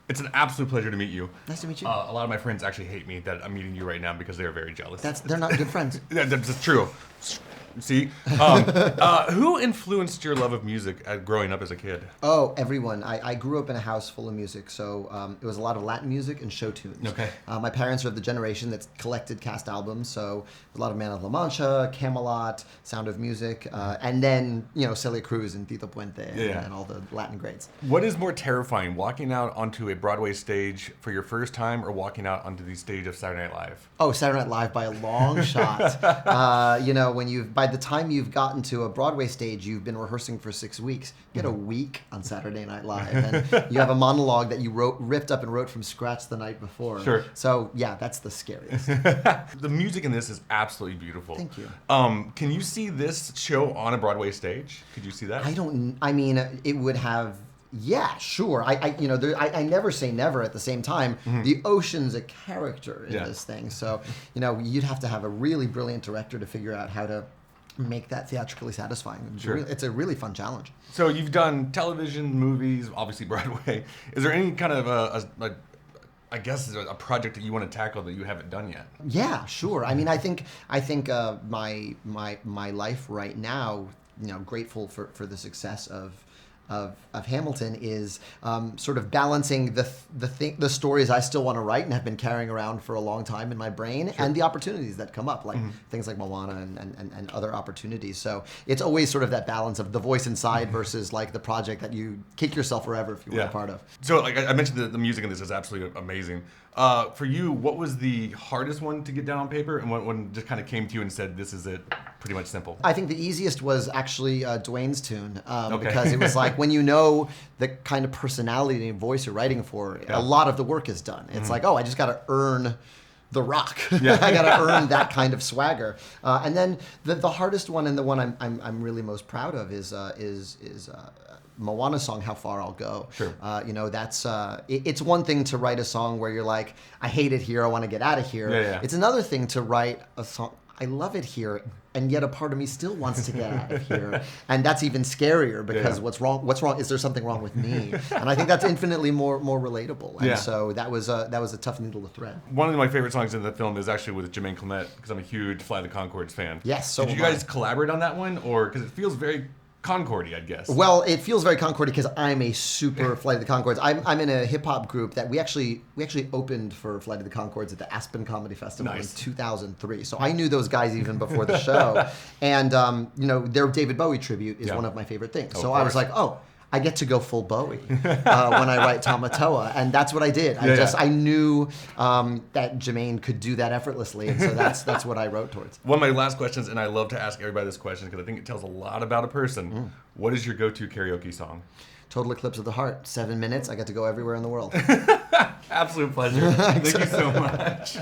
It's an absolute pleasure to meet you. Nice to meet you. A lot of my friends actually hate me that I'm meeting you right now because they are very jealous. They're not good friends. That's true. See? Who influenced your love of music growing up as a kid? Oh, everyone. I grew up in a house full of music, so it was a lot of Latin music and show tunes. Okay. My parents are of the generation that's collected cast albums, so a lot of Man of La Mancha, Camelot, Sound of Music, and then, Celia Cruz and Tito Puente and all the Latin greats. What is more terrifying, walking out onto a Broadway stage for your first time or walking out onto the stage of Saturday Night Live? Oh, Saturday Night Live by a long shot. By the time you've gotten to a Broadway stage, you've been rehearsing for 6 weeks. You get a week on Saturday Night Live, and you have a monologue that you ripped up and wrote from scratch the night before. Sure. So yeah, that's the scariest. The music in this is absolutely beautiful. Thank you. Can you see this show on a Broadway stage? Could you see that? It would have. Yeah, sure. I never say never at the same time. Mm-hmm. The ocean's a character in this thing. So, you'd have to have a really brilliant director to figure out how to make that theatrically satisfying. Sure. It's a really fun challenge. So you've done television, movies, obviously Broadway. Is there any kind of a project that you want to tackle that you haven't done yet? Yeah, sure. I think my life right now, grateful for the success of Hamilton is sort of balancing the stories I still want to write and have been carrying around for a long time in my brain, and the opportunities that come up, like things like Moana and other opportunities. So it's always sort of that balance of the voice inside versus like the project that you kick yourself forever if you were a part of. So like I mentioned, the music in this is absolutely amazing. For you, what was the hardest one to get down on paper, and what one just kind of came to you and said, "This is it"? Pretty much simple. I think the easiest was actually Dwayne's tune, because it was like when you know the kind of personality and voice you're writing for, a lot of the work is done. It's like, I just got to earn the rock. I got to earn that kind of swagger. And then the hardest one, and the one I'm really most proud of, is Moana's song, How Far I'll Go. Sure. That's it's one thing to write a song where you're like, I hate it here, I want to get out of here. It's another thing to write a song, I love it here, and yet a part of me still wants to get out of here. And that's even scarier because what's wrong? Is there something wrong with me? And I think that's infinitely more relatable. And so that was a tough needle to thread. One of my favorite songs in the film is actually with Jermaine Clement, because I'm a huge Fly the Conchords fan. Yes. So did you guys collaborate on that one, or because it feels very Concordy, I guess? Well, it feels very Concordy because I'm a super Flight of the Conchords. I'm in a hip hop group that we actually opened for Flight of the Conchords at the Aspen Comedy Festival in 2003. So I knew those guys even before the show, and their David Bowie tribute is one of my favorite things. So I was like, I get to go full Bowie when I write Tamatoa, and that's what I did. I knew that Jermaine could do that effortlessly, and so that's what I wrote towards. One of my last questions, and I love to ask everybody this question because I think it tells a lot about a person. What is your go-to karaoke song? Total Eclipse of the Heart. 7 minutes. I get to go everywhere in the world. Absolute pleasure. Thank you so much.